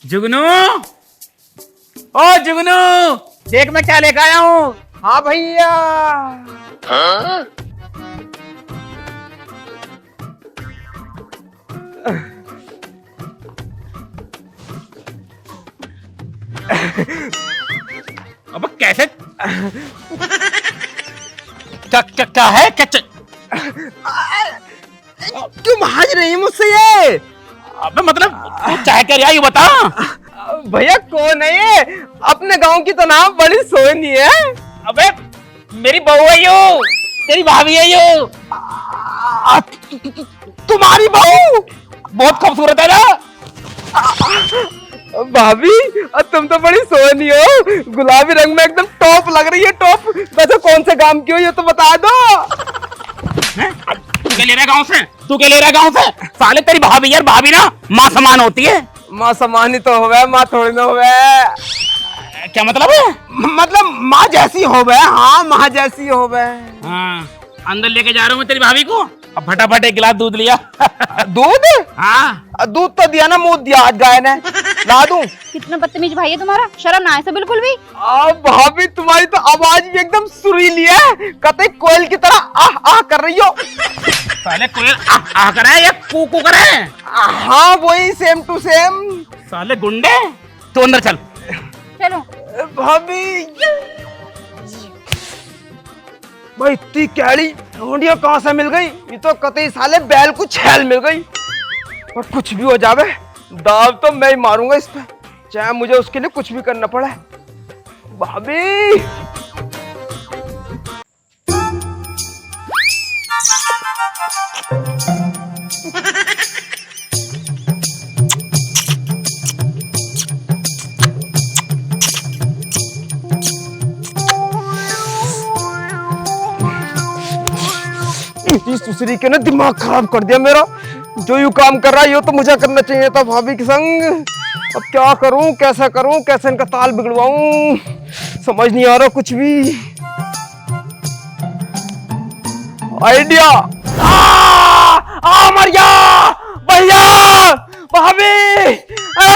जुगनू, ओ जुगनू, देख मैं क्या लेकर आया हूँ। हाँ भैया। अब कैसे क्या है क्या क्यों भाग रही है मुझसे ये? अबे मतलब तू चाहे क्या ये बता। भैया कौन है ये? अपने गांव की तो नाम बड़ी सोहनी है। अबे मेरी बहू है यो, तेरी भाभी है यो। तुम्हारी बहू बहुत खूबसूरत है ना। भाभी तुम तो बड़ी सोहनी हो, गुलाबी रंग में एकदम टॉप लग रही है, टॉप। वैसे कौन से गांव की हो ये तो बता दो। तू क्या ले रहा है गाँव से? तू क्या ले रहा है गाँव से? साले तेरी भाभी यार, भाभी ना माँ समान होती है। माँ समानी तो होवे, माँ थोड़ी ना होवे। क्या मतलब है? मतलब माँ जैसी होवे। हाँ माँ जैसी होवे। हाँ, अंदर लेके जा रहा हूँ मैं तेरी भाभी को। अब फटाफट एक गिलास दूध लिया। दूध? हाँ दूध तो दिया ना, मुंह दिया आज गाय ने। ला दूं? कितना बदतमीज भाई है तुम्हारा, शर्म ना है बिल्कुल भी। भाभी तुम्हारी तो आवाज भी एकदम सुरीली है, कतई कोयल की तरह आह आह कर रही हो। साले कोयल आ कर है या कू कू कर है? हाँ वही सेम टू सेम। साले गुंडे, तू अंदर चल। चलो भाभी भाई इतनी कैड़ी ढूंढिया कहाँ से मिल गई? ये तो कतई साले बैल को छैल मिल गई। और कुछ भी हो जावे, दाव तो मैं ही मारूंगा इस पे, चाहे मुझे उसके लिए कुछ भी करना पड़े। भाभी इस दूसरी के ने दिमाग खराब कर दिया मेरा। जो यू काम कर रहा है यो तो मुझे करना चाहिए था भाभी के संग। अब क्या करूं, कैसा करूं, कैसे इनका ताल बिगड़वाऊं, समझ नहीं आ रहा कुछ भी। आइडिया। मर गया भैया, भाभी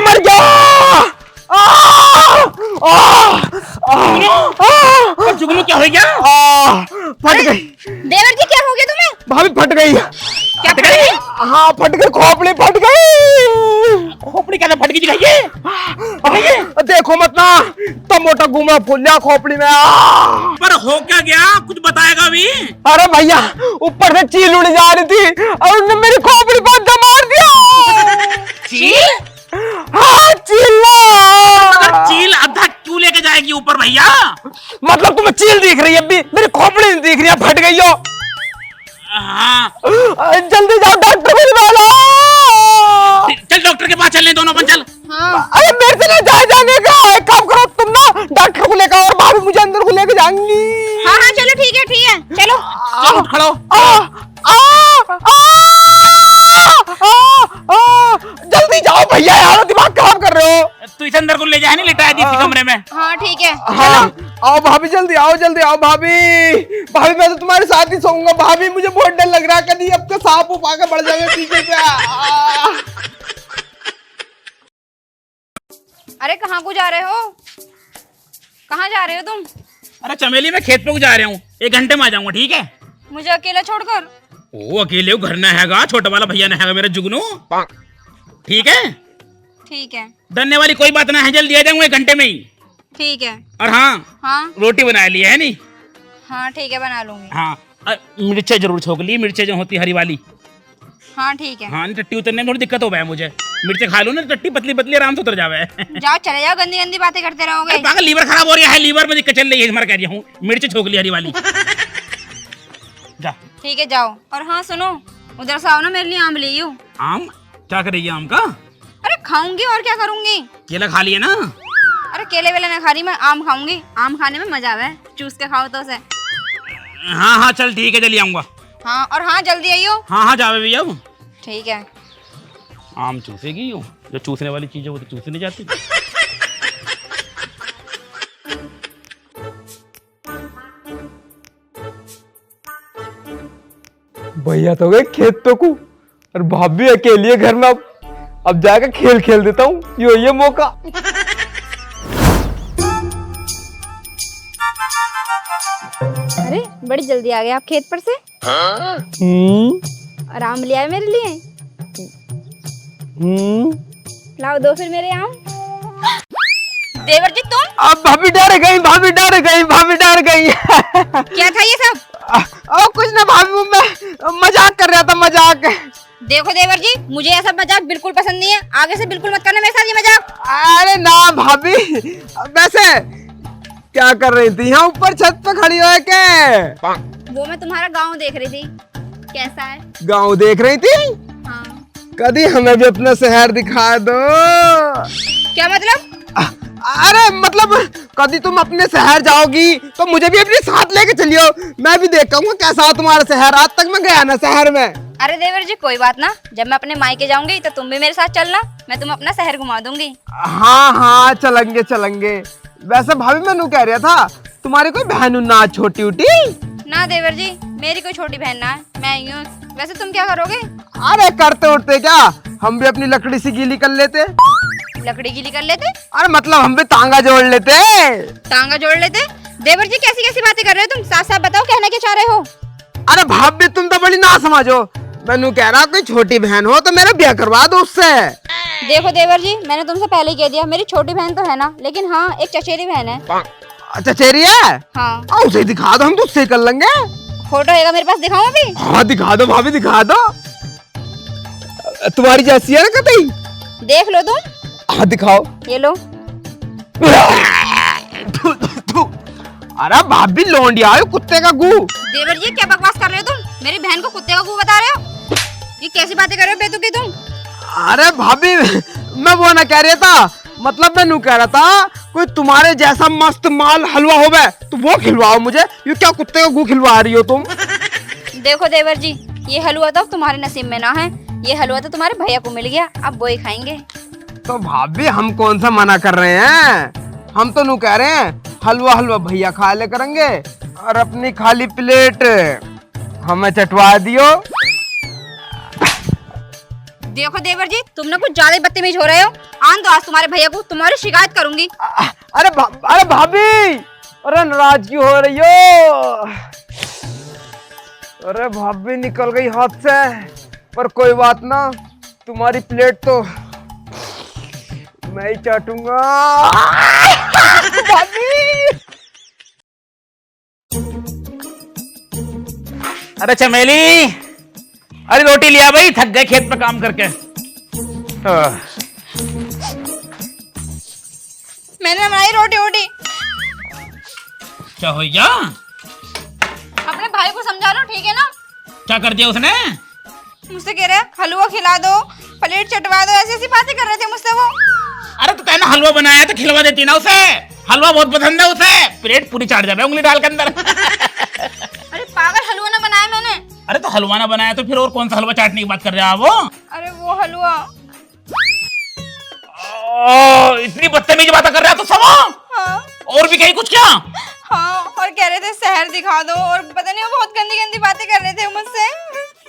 मर गया। जुगनू क्या हो गया? फट गई देवर जी, क्या हो गया तुम्हें? भाभी, फट गई। क्या फट गई? हाँ फट गई, खोपड़ी फट गई। खोपड़ी कैसे फट गई दिखाइए। देखो मत ना, तब मोटा घूमा फूल लिया खोपड़ी में। पर हो क्या गया, कुछ बताएगा अभी? अरे भैया ऊपर से चील उड़ जा रही थी और उन्होंने मेरी खोपड़ी पर दम मार दिया। चील? हाँ चील। चील आधा क्यों लेके जाएगी ऊपर भैया? मतलब तुम्हें चील दिख रही है अभी, मेरी खोपड़ी नहीं दिख रही है, फट गई हो। हाँ जल्दी जाओ, डॉक्टर को बुला लो। चल डॉक्टर के पास चलने दोनों अपन, चल। हाँ अरे मेरे से नहीं जाने का, एक काम करो तुम ना डॉक्टर को लेकर और भाभी मुझे अंदर को लेके जाएंगी। हाँ हाँ चलो ठीक है चलो। चल उठ खड़ो। जल्दी जाओ भैया, यार दिमाग खराब कर रहे हो। तू इसे अंदर को ले जाए, नहीं लिटाया इसी कमरे में। हाँ ठीक है हाँ आओ भाभी, जल्दी आओ, जल्दी आओ भाभी। भाभी मैं तो तुम्हारे साथ ही सोऊंगा भाभी, मुझे बहुत डर लग रहा है, कभी अब तो सांप उप आके बढ़ जाएगा पीछे से। अरे कहाँ को जा रहे हो? कहाँ जा रहे हो तुम? अरे चमेली मैं खेत पे को जा रहा हूँ, 1 घंटे में आ जाऊंगा, ठीक है? मुझे अकेला छोड़कर? ओ अकेले वो घर ना हैगा, छोटा वाला भैया ना हैगा मेरा जुगनू, ठीक है? ठीक है डरने वाली कोई बात ना है, जल्दी आ जाऊंगा 1 घंटे में ही। ठीक है। और हाँ हाँ रोटी बना ली है नहीं? हाँ ठीक है, बना लूंगी। हाँ मिर्चें जरूर छोक ली, मिर्चें जो होती हरी वाली। हाँ ठीक है। हाँ नहीं टट्टी उतरने में थोड़ी दिक्कत हो गया है मुझे, मिर्चें खा लो ना, टट्टी पतली पतली आराम से उतर जावे। जाओ चले जाओ, गंदी गंदी बातें करते रहोगे। पागल लीवर खराब हो रहा है, लीवर में दिक्कत चल रही है, मैं कह रही हूँ मिर्च छोक ली हरी वाली। जा। ठीक है जाओ। और हाँ सुनो, उधर से आओ ना, मेरे लिए आम ले आओ। आम? क्या करेगी आम का? अरे खाऊंगी और क्या करूंगी। केला खा लिया ना? अरे केले वेले ना खा रही मैं, आम खाऊंगी। आम खाने में मजा आवे, चूस के खाओ तो उसे। हाँ हाँ चल ठीक है, चलिए आऊंगा। हाँ और हाँ जल्दी आइयो। हाँ हाँ जावे भैया। ठीक है। आम चूसेगी हो, जो चूसने वाली चीज है वो तो चूसने नहीं जाती। भैया तो गए खेत तो को, और भाभी अकेली है घर में। अब जाकर खेल खेल देता हूँ, ये मौका। अरे बड़ी जल्दी आ गए आप खेत पर से। आराम ले आए मेरे लिए। लाओ दो फिर मेरे आम। देवर जी तुम? अब भाभी डर गई, भाभी डर गई, भाभी डर गई। क्या था ये सब? कुछ ना भाभी, मैं मजाक कर रहा था, मजाक। देखो देवर जी, मुझे ऐसा मजाक बिल्कुल पसंद नहीं है। आगे से बिल्कुल मत करना मेरे साथ ये मजाक। अरे ना भाभी, वैसे क्या कर रही थी यहाँ ऊपर छत पे खड़ी हो के? वो मैं तुम्हारा गांव देख रही थी, कैसा है। गांव देख रही थी? हाँ। कभी हमें भी अपना शहर दिखा दो। क्या मतलब? अरे मतलब कभी तुम अपने शहर जाओगी तो मुझे भी अपने साथ लेके चलियो, मैं भी देखूंगा कैसा हो तुम्हारा शहर। आज तक मैं गया ना शहर में। अरे देवर जी कोई बात ना, जब मैं अपने मायके जाऊंगी तो तुम भी मेरे साथ चलना, मैं तुम्हें अपना शहर घुमा दूंगी। हाँ हाँ चलेंगे चलेंगे। वैसे भाभी मैं कह रहा था, तुम्हारी कोई बहन ना छोटी उटी? ना देवर जी, मेरी कोई छोटी बहन ना है, मैं ही हूँ। वैसे तुम क्या करोगे? अरे करते उठते क्या, हम भी अपनी लकड़ी से गीली कर लेते। लकड़ी गीली कर लेते? अरे मतलब हम भी तांगा जोड़ लेते। टांगा जोड़ लेते? देवर जी कैसी कैसी बातें कर रहे हो तुम, साफ साफ बताओ कहना क्या चाह रहे हो? अरे भाभी तुम तो बड़ी ना समझो, मैनू कह रहा कोई छोटी बहन हो तो मेरा ब्याह करवा दो उससे। देखो देवर जी, मैंने तुमसे पहले ही कह दिया, मेरी छोटी बहन तो है ना, लेकिन हाँ एक चचेरी बहन है। चचेरी है? हाँ। उसे दिखा दो, हम तो उससे कर लेंगे। फोटो है मेरे पास, दिखाऊं अभी? हाँ दिखा दो भाभी, दिखा दो। तुम्हारी जैसी है ना कभी? देख लो तुम। हाँ दिखाओ। ये लो। अरे भाभी लोंडिया कुत्ते का गू। देवर जी क्या बकवास कर रहे हो तुम, मेरी बहन को कुत्ते का गू बता रहे हो? ये कैसी बातें कर रहे हो बेतुकी तुम? अरे भाभी मैं वो ना कह रहा था, मतलब मैं कह रहा था कोई तुम्हारे जैसा मस्त माल हलवा होवे तो वो खिलवाओ मुझे। ये क्या कुत्ते का गू खिलवा रही हो तुम? देखो देवर जी, ये हलवा तो तुम्हारे नसीब में ना है, ये हलवा तो तुम्हारे भैया को मिल गया, अब वो ही खाएंगे। तो भाभी हम कौन सा मना कर रहे हैं, हम तो कह रहे हैं हलवा हलवा भैया खा ले करेंगे और अपनी खाली प्लेट हमें चटवा दियो। देखो देवर जी, तुम ना कुछ ज्यादा ही बदतमीज हो रहे हो। आन दो आज तुम्हारे भैया को, तुम्हारी शिकायत करूंगी। अरे भाभी, अरे नाराज क्यों हो रही हो? अरे भाभी निकल गई हाथ से, पर कोई बात ना, तुम्हारी प्लेट तो मैं ही चाटूंगा। भाभी अरे चमेली, अरे रोटी लिया भाई, थक गए खेत में काम करके। मैंने बनाई रोटी वोटी। क्या हो गया? अपने भाई को समझा लो, ठीक है ना? क्या कर दिया उसने? मुझसे कह रहे हलवा खिला दो, प्लेट चटवा दो, ऐसी ऐसी बातें कर रहे थे मुझसे वो। अरे तो कहना हलवा बनाया तो खिलवा देती ना उसे, हलवा बहुत पसंद है उसे, प्लेट पूरी चाट जाए उंगली डाल के अंदर। अरे पागल, हलवा ना बनाया मैंने। अरे तो हलवा ना बनाया तो फिर और कौन सा हलवा चाटने की बात कर रहे हो वो? अरे वो हलवा। इतनी बदतमीज बात कर रहा है तो समो। हाँ। और भी कहीं कुछ क्या? हाँ, और कह रहे थे शहर दिखा दो, और पता नहीं वो बहुत गंदी गंदी बातें कर रहे थे मुझसे।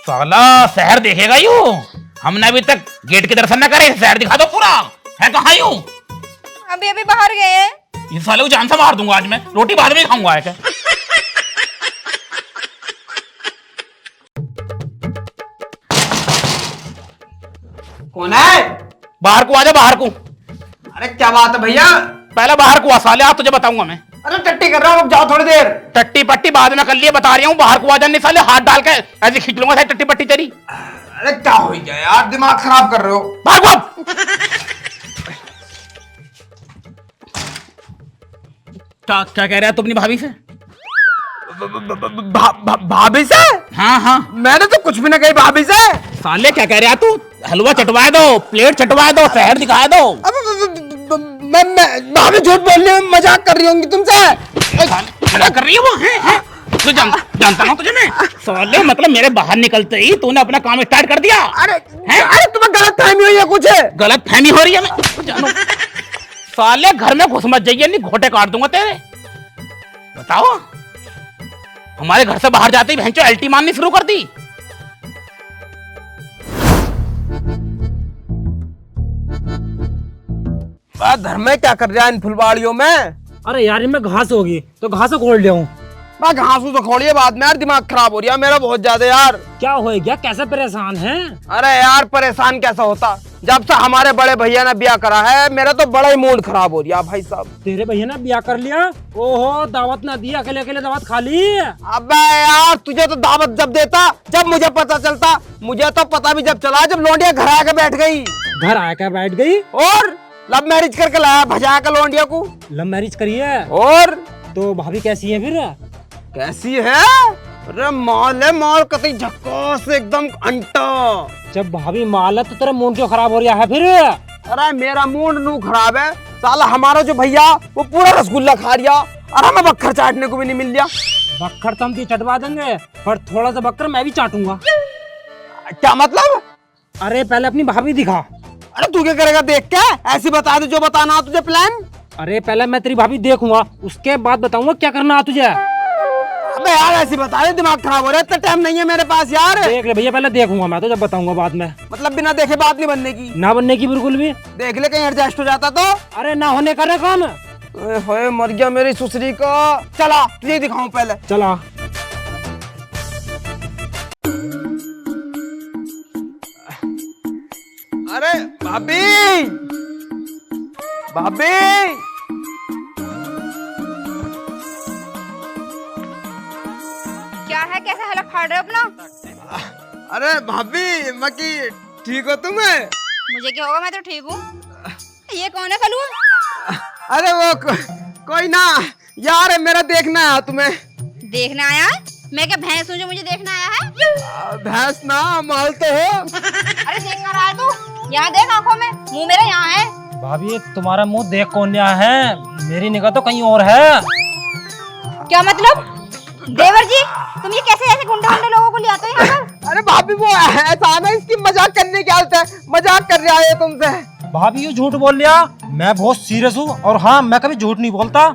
साला शहर देखेगा यूं, हमने अभी तक गेट के दर्शन न करे, शहर दिखा दो पूरा। है कहाँ यूं? अभी अभी बाहर गए हैं। इस साले को जान से मार दूंगा आज मैं, रोटी बाद में खाऊंगा। है क्या? कौन है? बाहर को आजा, बाहर को। अरे क्या बात है भैया? पहले बाहर को आ साले, आप तुझे बताऊंगा मैं। अरे टट्टी कर रहा हूँ, जाओ थोड़ी देर। टट्टी पट्टी बाद में कर लिए, बता रही हूँ। बाहर को आ जाने साले, हाथ डाल के ऐसे खींच लूंगा टट्टी पट्टी तेरी। अरे क्या हो गया यार, दिमाग खराब कर रहे हो। भाग। क्या कह रहा है तू अपनी भाभी से? भाभी से? हाँ हाँ, मैंने तो कुछ भी ना कही भाभी से। साले क्या कह रहा है तू? हलवा चटवा दो, प्लेट चटवा दो, शहर दिखा दो। मैं भाभी झूठ बोलने में मजाक कर रही होंगी तुमसे। क्या कर रही है वो? है? तू जानता ना तुझे मैं। साले मतलब मेरे बाहर निकलते ही तूने अपना काम स्टार्ट कर दिया। अरे तुम्हें गलत फहमी हुई है कुछ? गलत फहमी हो रही है मैं जानो। साले घर में घुस मत जाइए, नहीं घोटे काट दूंगा तेरे। बताओ, हमारे घर से बाहर जाते ही भैंचो एल्टी मारनी शुरू कर दी। घर में क्या कर रहा है इन फुलवाड़ियों में? अरे यार इनमें घास होगी तो घास को खोल लिया। मैं घासू तो खोलिए बाद में यार, दिमाग खराब हो रहा है मेरा बहुत ज्यादा यार। क्या हो गया, कैसे परेशान है? अरे यार परेशान कैसा होता, जब से हमारे बड़े भैया ने ब्याह करा है मेरा तो बड़ा ही मूड खराब हो रहा भाई साहब। तेरे भैया ने ब्याह कर लिया? ओहो, दावत ना दी, अकेले अकेले दावत खा ली। अबे यार तुझे तो दावत जब देता जब मुझे पता चलता, मुझे तो पता भी जब चला जब लौंडिया घर आके बैठ गई। घर आकर बैठ गई? और लव मैरिज करके लाया भजा के लौंडिया को। लव मैरिज करिए? और तो भाभी कैसी है फिर? कैसी है? अरे माल है माल, कतई झक्कास एकदम अंटा। जब भाभी माल है तो तेरा मूड क्यों खराब हो रहा है फिर? अरे मेरा मूड नू खराब है, साला हमारा जो भैया वो पूरा रसगुल्ला खा रिया और हमें बक्खर चाटने को भी नहीं मिल रहा। बक्खर तो हम तुझे चटवा देंगे, पर थोड़ा सा बक्खर मैं भी चाटूंगा। क्या मतलब? अरे पहले अपनी भाभी दिखा। अरे तू क्या करेगा देख के? ऐसी बता दे जो बताना हो तुझे प्लान। अरे पहले मैं तेरी भाभी देखूंगा, उसके बाद बताऊंगा क्या करना है तुझे। अबे यार ऐसी बता दे, दिमाग खराब हो रहा है, इतना टाइम नहीं है मेरे पास यार। देख ले भैया, पहले देखूंगा मैं तो, जब बताऊंगा बाद में। मतलब बिना देखे बात नहीं बनने की? ना बनने की बिल्कुल भी। देख ले कहीं एडजस्ट हो जाता तो। अरे ना होने का ना काम। ओए होए मर गया मेरी सुसरी का। चला तुझे दिखाऊं पहले। चला। अरे भाभी, भाभी क्या है, कैसे हलक फाड़ रहे हो अपना? अरे भाभी मकी ठीक हो तुम्हें? मुझे क्या होगा, मैं तो ठीक हूँ। ये कौन है कलुआ? अरे वो कोई ना यार, मेरा देखना है तुम्हें। देखना आया है? मैं क्या भैंस हूँ जो मुझे देखना आया है? भैंस ना माल तो हो। अरे देख कर आया तू? यहाँ देख आंखों में, मुंह मेरा यहाँ है। भाभी तुम्हारा मुंह देख कौन रहा है? मेरी निगाह तो कहीं और है। क्या मतलब? देवर जी तुम ये कैसे ऐसे गुंडे गुंडे लोगों को ले आते हो यहाँ पर? अरे भाभी वो ऐसा ना, इसकी मजाक करने की आदत है, मजाक कर रहा है तुमसे। भाभी ये झूठ बोल लिया, मैं बहुत सीरियस हूँ और हाँ मैं कभी झूठ नहीं बोलता।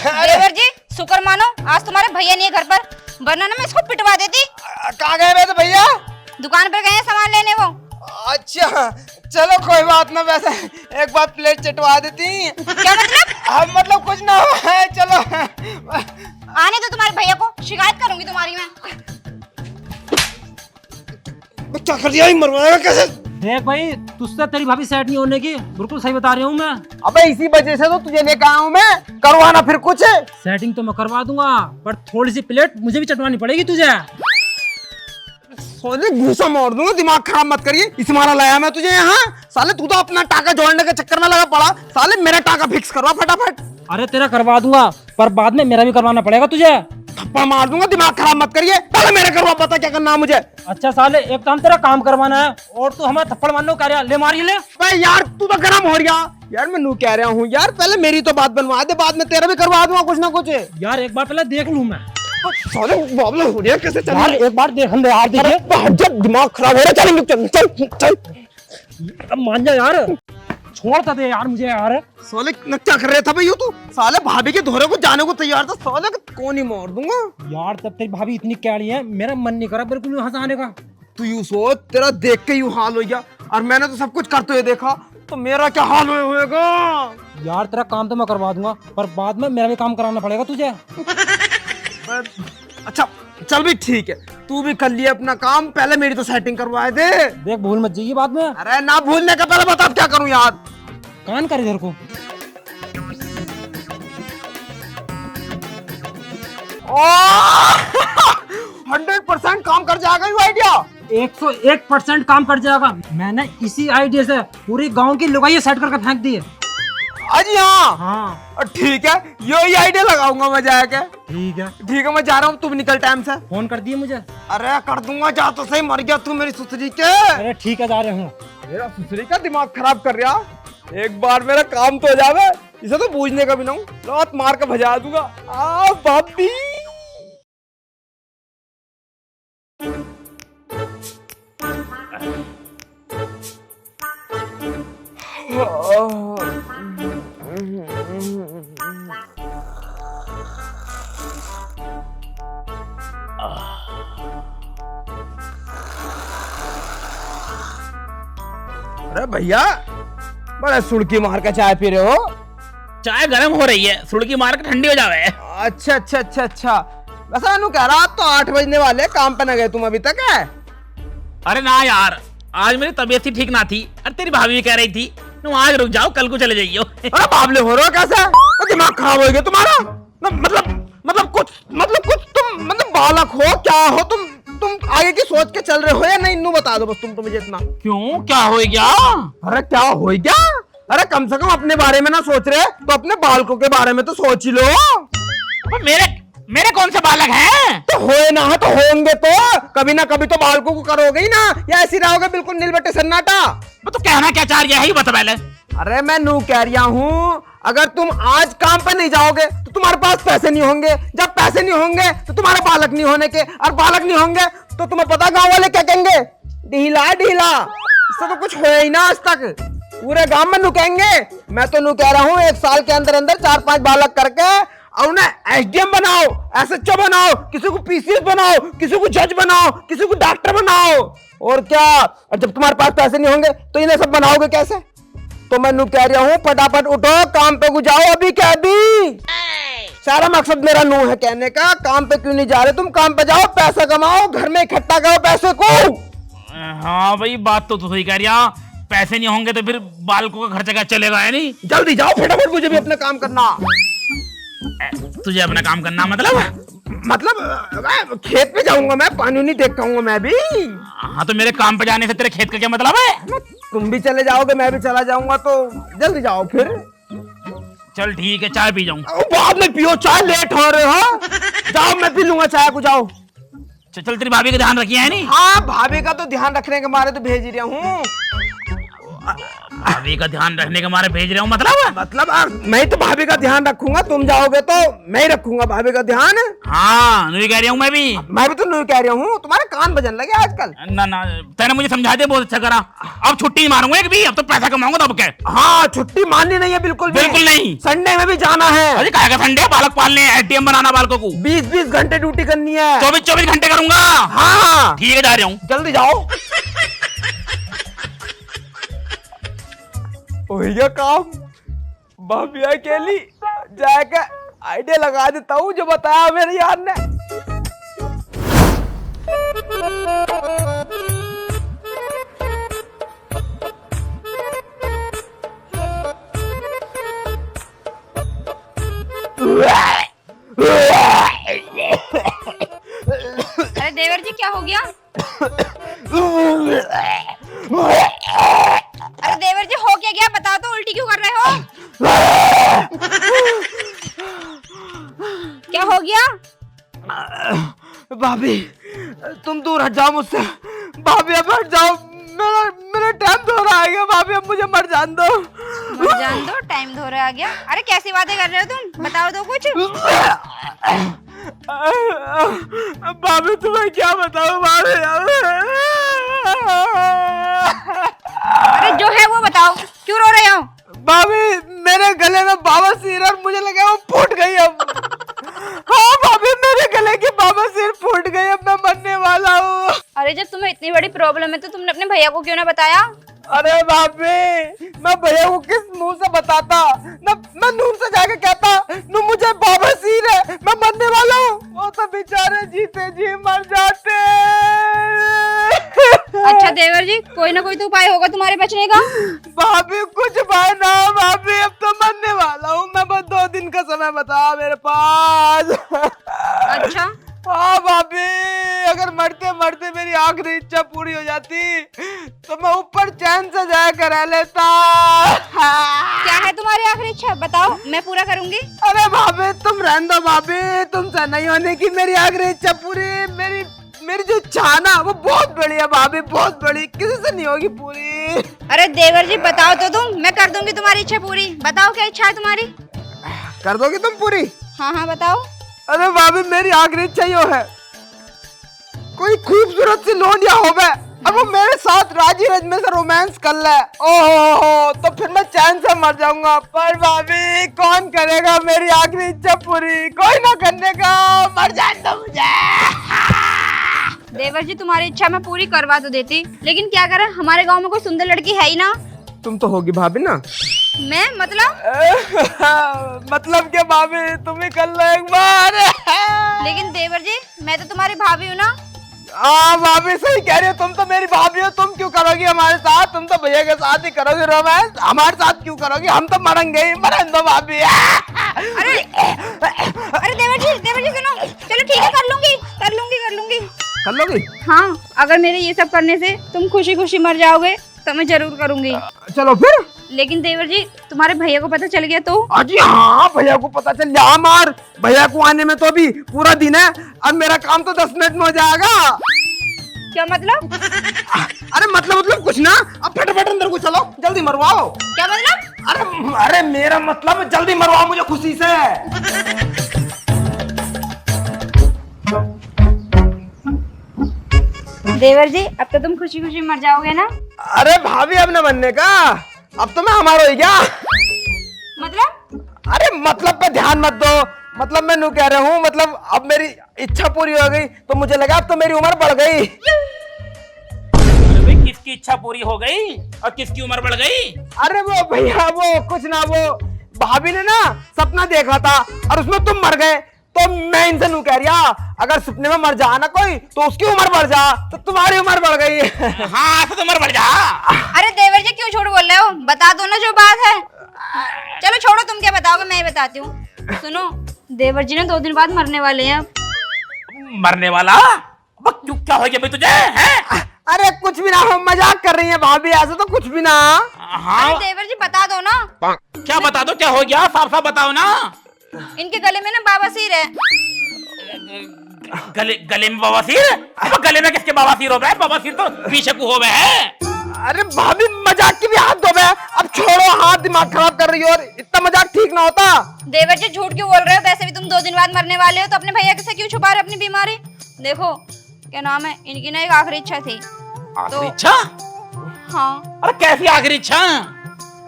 देवर जी शुक्र मानो आज तुम्हारे भैया नहीं है घर पर, वरना ना मैं इसको पिटवा देती। कहाँ गए मेरे भैया? दुकान पर गए हैं सामान लेने वो। अच्छा चलो कोई बात ना, वैसे एक बार प्लेट चटवा देती। क्या मतलब? मतलब कुछ ना है, चलो। आने दो तुम्हारे भैया को, शिकायत करूंगी तुम्हारी मैं। क्या कर दिया, मरवाएगा कैसे? देख भाई, तुझसे तेरी भाभी सेट नहीं होने की, बिल्कुल सही बता रही हूँ मैं। अबे इसी वजह से तो तुझे लेकर आया हूँ मैं, करवाना फिर कुछ। सेटिंग तो मैं करवा दूंगा, पर थोड़ी सी प्लेट मुझे भी चटवानी पड़ेगी तुझे। सोने घूसा मार दूंगा, दिमाग खराब मत करिए, इस मारा लाया मैं तुझे यहाँ। साले तू तो अपना टाका जोड़ने के चक्कर में लगा पड़ा, साले मेरा टाका फिक्स करवा फटाफट। अरे तेरा करवा दूंगा, पर बाद में मेरा भी करवाना पड़ेगा तुझे। थप्पड़ मार दूंगा, दिमाग खराब मत करिए, पहले मेरे करवा, पता क्या करना है मुझे। अच्छा साले, एक तो हम तेरा काम करवाना है और तू हमें थप्पड़ मारने को कह रहा है। ले मारिए ले। भाई यार तू तो गरम हो रहा यार, मैं नू कह रहा हूँ यार, पहले मेरी तो बात बनवा दे, बाद में तेरा भी करवा दूंगा कुछ ना कुछ। यार एक बार पहले देख लूं मैं। साले बाबला हो रहा कैसे चल? यार एक बार देख ले यार, देखिए। जब दिमाग खराब हो रहा, चलेंगे, चल चल चल। अब मान जा यार, छोड़ तो दे यार मुझे यार। साले क्या कर रहा था भाई तू? साले भाभी के धोरे को जाने को तैयार था, साले कौन ही मार दूंगा यार। तब तेरी भाभी इतनी कैड़ी है, मेरा मन नहीं करा बिल्कुल यहाँ से आने का। तू यूं सोच, तेरा देख के यूं हाल हो गया, और मैंने तो सब कुछ करते हुए देखा, तो मेरा क्या हाल होएगा? यार तेरा काम तो मैं करवा दूंगा, पर बाद में मेरा भी काम कराना पड़ेगा तुझे। अच्छा चल भी ठीक है, तू भी कर लिया अपना काम, पहले मेरी तो सेटिंग करवाए दे। देख भूल मत जाइए बाद में। अरे ना भूलने का, पहले बता क्या करूं यार। कान कर इधर को। 100% काम कर जाएगा ये आइडिया। 101% काम कर जाएगा। मैंने इसी आइडिया से पूरी गांव की लुगाई सेट करके फेंक दी है। अजी हाँ हाँ ठीक है, यही आइडिया लगाऊंगा मैं जाके। ठीक है। ठीक है मैं जा रहा हूँ, तू भी निकल टाइम से। फोन कर दिए मुझे। अरे कर दूंगा, जा तो सही, मर गया तू मेरी सुसरी के। अरे ठीक है, जा रहे हूँ। मेरा सुसरी का दिमाग खराब कर रहा, एक बार मेरा काम तो हो जावे, इसे तो बूझने का भी ना हूँ, रात मार के भजा दूंगा। आ बाबी अरे भैया बड़ा सुड़की मार के चाय पी रहे हो। चाय गर्म हो रही है, सुड़की मार के ठंडी हो जावे। अच्छा अच्छा अच्छा अच्छा। वैसे अनु कह रहा तो 8 बजने वाले, काम पे न गए तुम अभी तक है? अरे ना यार, आज मेरी तबीयत ही ठीक ना थी। अरे तेरी भाभी भी कह रही थी तुम आज रुक जाओ, कल को चले जाइयो। अरे बाबले हो रहे हो कैसे? दिमाग खराब हो गया तुम्हारा। मतलब कुछ तुम मतलब बालक हो क्या हो तुम आगे की सोच के चल रहे हो या नहीं? बता दो बस तुम तो मुझे इतना। क्यों, क्या हो गया? अरे क्या हो गया? अरे कम से कम अपने बारे में ना सोच रहे तो अपने बालकों के बारे में तो सोच ही लो। मेरे कौन से बालक हैं? तो होए ना है तो होंगे तो कभी ना कभी तो बालकों को करोगे ही ना, या ऐसी रहोगे बिल्कुल नीलबट्टे सन्नाटा? तो कहना क्या चाह रही है, ही बता पहले। अरे मैं नू कह रहा हूँ, अगर तुम आज काम पे नहीं जाओगे तो तुम्हारे पास पैसे नहीं होंगे, जब पैसे नहीं होंगे तो तुम्हारे बालक नहीं होने के, और बालक नहीं होंगे तो तुम्हें पता गांव वाले क्या कहेंगे? ढीला ढीला। इससे तो कुछ होया ही ना आज तक, पूरे गांव में नू कहेंगे। मैं तो नू कह रहा हूँ 1 साल के अंदर अंदर 4-5 बालक करके और उन्हें एसडीएम बनाओ, एसएचओ बनाओ, किसी को पीसीएस बनाओ, किसी को जज बनाओ, किसी को डॉक्टर बनाओ। और क्या, और जब तुम्हारे पास पैसे नहीं होंगे तो इन्हें सब बनाओगे कैसे? तो मैं नू कह रहा हूँ फटाफट उठो, काम पे जाओ अभी क्या अभी। सारा मकसद मेरा नू है कहने का, काम पे क्यों नहीं जा रहे तुम? काम पे जाओ, पैसा कमाओ, घर में इकट्ठा करो पैसे को। हाँ भाई, बात तो सही कह रहा। पैसे नहीं होंगे तो फिर बालकों का खर्चा क्या चलेगा, है नहीं? जल्दी जाओ फटाफट, मुझे भी अपना काम करना। तुझे अपना काम करना मतलब खेत पे जाऊंगा मैं, पानी नहीं देख पाऊंगा मैं भी। हाँ तो मेरे काम पे जाने से तेरे खेत का क्या मतलब है? तुम भी चले जाओगे मैं भी चला जाऊंगा, तो जल्दी जाओ फिर। चल ठीक है, चाय पी जाऊं। बाद में पियो चाय, लेट हो रहे हो। जाओ मैं पी लूंगा चाय को, जाओ। चल तेरी भाभी का ध्यान रखिए, है नहीं? हाँ भाभी का तो ध्यान रखने के मारे तो भेज ही रहा हूँ। भाभी का ध्यान रखने के मारे भेज रहे हो मतलब मैं तो भाभी का ध्यान रखूंगा, तुम जाओगे तो मैं ही रखूंगा भाभी का ध्यान। हाँ नहीं कह रहा हूँ मैं भी तो नहीं कह रहा हूँ, तुम्हारे कान बजने लगे आजकल। ना तेने मुझे समझा दिया, बहुत अच्छा करा। अब छुट्टी मारूंगा एक भी, अब तो पैसा कमाऊंगा तब क्या। हाँ छुट्टी माननी नहीं है बिल्कुल नहीं। संडे में भी जाना है। अरे क्या संडे, बालक पालने, एटीएम बनाना बालकों को। 20-20 घंटे ड्यूटी करनी है। 24-24 घंटे करूंगा। हाँ ठीक है, जा रहा हूँ। जल्दी जाओ। हो गया काम, भाभी अकेली जाके आइडिया लगा देता हूँ जो बताया मेरे यार ने। अरे देवर जी क्या हो गया? अरे देवर जी हो क्या गया, बताओ तो, उल्टी क्यों कर रहे हो? क्या हो गया? भाभी तुम दूर हट जाओ मुझसे। भाभी अब हट जाओ, मेरा टाइम धो रहा है। भाभी अब मुझे मर जान दो। मर जान दो? टाइम धो रहा आ गया? अरे कैसी बातें कर रहे हो तुम, बताओ तो कुछ। भाभी तुम्हें क्या बताऊं भाभी? अरे जो है वो बताओ, क्यों रो रहे हो? भाभी मेरे गले में बाबा और मुझे लगा वो फूट गई अब। हाँ भाभी मेरे गले की बाबा फूट गई, अब मैं मरने वाला हूँ। अरे जब तुम्हें इतनी बड़ी प्रॉब्लम है तो तुमने अपने भैया को क्यों ना बताया? अरे भाभी मैं भैया को किस मुंह से बताता ना, मैं नून से जाके कहता नू मुझे बाबा है, मैं मरने वाला हूँ। वो तो बेचारे जीते जी मर जाते। अच्छा देवर जी, कोई ना कोई तो उपाय होगा तुम्हारे बचने का। भाभी कुछ उपाय ना भाभी, अब तो मरने वाला हूँ मैं, बस 2 दिन का समय बता मेरे पास। अच्छा हाँ भाभी, अगर मरते मरते मेरी आखिरी इच्छा पूरी हो जाती तो मैं ऊपर चैन से जाकर रह लेता। क्या है तुम्हारी आखिरी इच्छा, बताओ, मैं पूरा करूंगी। अरे भाभी तुम रहने दो भाभी, तुमसे नहीं होने की मेरी आखिरी इच्छा पूरी। मेरी जो इच्छा है ना वो बहुत बड़ी है भाभी, बहुत बड़ी, किसी से नहीं होगी पूरी। अरे देवर जी बताओ तो तुम, मैं कर दूंगी तुम्हारी इच्छा पूरी। बताओ क्या इच्छा है तुम्हारी? कर दोगी तुम पूरी? हाँ बताओ। अरे भाभी मेरी आखिरी इच्छा यो है, कोई खूबसूरत सी लोनिया होवे, अब वो मेरे साथ राजी रजमे से रोमांस कर ले, ओहो तो फिर मैं चैन से मर जाऊंगा। पर भाभी कौन करेगा मेरी आखिरी इच्छा पूरी? कोई ना करने का, मर जाने दो मुझे। देवर जी तुम्हारी इच्छा मैं पूरी करवा तो देती, लेकिन क्या करें हमारे गांव में कोई सुंदर लड़की है ही ना। तुम तो होगी भाभी ना। मैं मतलब मतलब क्या भाभी, तुम ही कर लो एक बार। लेकिन देवर जी मैं तो तुम्हारी भाभी हूँ ना। हाँ भाभी सही कह रही हो, तुम तो मेरी भाभी हो, तुम क्यों करोगी हमारे साथ, तुम तो भैया के साथ ही करोगी रोमांस, हमारे साथ क्यों करोगी, हम तो मरेंगे ही, मरन दो भाभी। अरे अरे देवर जी सुनो, चलो ठीक है कर लूंगी। कर लोगी? हाँ अगर मेरे ये सब करने से तुम खुशी खुशी मर जाओगे तो मैं जरूर करूंगी। चलो फिर। लेकिन देवर जी तुम्हारे भैया को पता चल गया तो? अजी हाँ भैया को पता चल गया, मार भैया को आने में तो अभी पूरा दिन है, और मेरा काम तो 10 मिनट में हो जाएगा। क्या मतलब? अरे मतलब कुछ ना, अब फटाफट अंदर को चलो, जल्दी मरवाओ। क्या मतलब? अरे मेरा मतलब जल्दी मरवाओ मुझे खुशी से। देवर जी अब तो तुम खुशी खुशी मर जाओगे ना? अरे भाभी अब न बनने का, अब तो मैं हमारा हो गया। मतलब? अरे मतलब पे ध्यान मत दो, मतलब मैं नू कह रहा हूँ, मतलब अब मेरी इच्छा पूरी हो गई तो मुझे लगा अब तो मेरी उम्र बढ़ गई। अरे भाई किसकी इच्छा पूरी हो गई और किसकी उम्र बढ़ गई? अरे वो भैया वो कुछ ना, वो भाभी ने ना सपना देखा था और उसमें तुम मर गए, तो मैं इनसे नू कह रहा अगर सपने में मर जा ना कोई तो उसकी उम्र बढ़ जा, तो तुम्हारी उम्र बढ़ गई। हाँ तो उम्र बढ़ जा। अरे देवर जी क्यों झूठ बोल रहे हो, बता दो ना जो बात है। चलो छोड़ो, तुम क्या बताओगे मैं ही बताती हूँ। सुनो देवर जी ने 2 दिन बाद मरने वाले हैं। मरने वाला? अब क्यों, क्या हो गया भाई तुझे हैं? अरे कुछ भी ना, हम मजाक कर रही हैं भाभी, ऐसा तो कुछ भी ना। हाँ अरे देवर जी बता दो ना। क्या बता दो, क्या हो गया, साफ साफ बताओ ना। इनके गले में ना बाबासीर है। गले में बवासीर? अब गले में किसके बवासीर हो गए? बवासीर तो पीछे को हो गए हैं। अरे भाभी मजाक की भी हाथ धो गए, अब छोड़ो, हाथ दिमाग खराब कर रही हो, और इतना मजाक ठीक ना होता। देवर जी झूठ क्यों बोल रहे हो, वैसे भी तुम 2 दिन बाद मरने वाले हो, तो अपने भैया से क्यों छुपा रहे हो अपनी बीमारी? देखो क्या नाम है, इनकी ना एक आखिरी इच्छा थी। आखिरी इच्छा? हाँ अरे कैसी आखिरी इच्छा?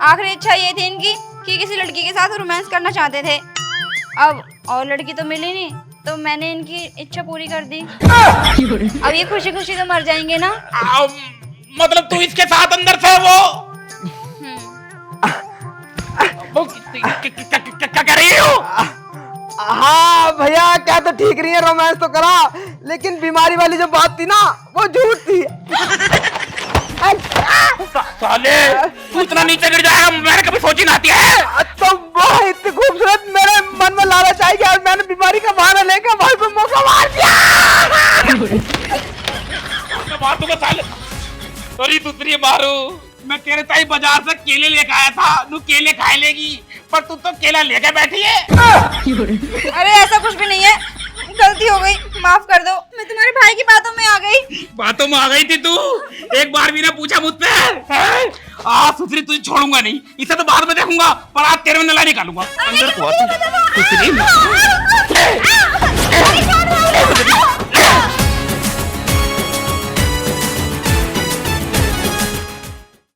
आखिरी इच्छा ये थी इनकी कि किसी लड़की के साथ रोमांस करना चाहते थे। अब और लड़की तो मिली नहीं, तो मैंने इनकी इच्छा पूरी कर दी। अब ये खुशी खुशी तो मर जाएंगे ना। मतलब तू इसके साथ अंदर से वो क्या कह रही हो? हाँ भैया क्या तो ठीक रही है, रोमांस तो करा, लेकिन बीमारी वाली जो बात थी ना वो झूठ थी। साले तू इतना नीचे गिर जाएगा मैंने कभी सोची ना थी है। तो वो इतनी खूबसूरत, मेरे मन में लालच आई गया, मैंने बीमारी का बहाना लेकर भाई को मौका मार दिया। मार दूंगा साले, सॉरी दूसरी मारू। मैं तेरे ताई बाजार से केले लेकर आया था, तू केले खाए लेगी, पर तू तो केला लेकर बैठी है। अरे ऐसा कुछ भी नहीं है, गलती हो गई, माफ कर दो, मैं तुम्हारे भाई की बातों में आ गई। बातों में आ गई थी तू? एक बार भी ना पूछा मुझसे? आज सुथरी तुझे छोड़ूंगा नहीं, इसे तो बाद में देखूंगा, पर आज तेरे में नला निकालूंगा। अंदर को सुथरी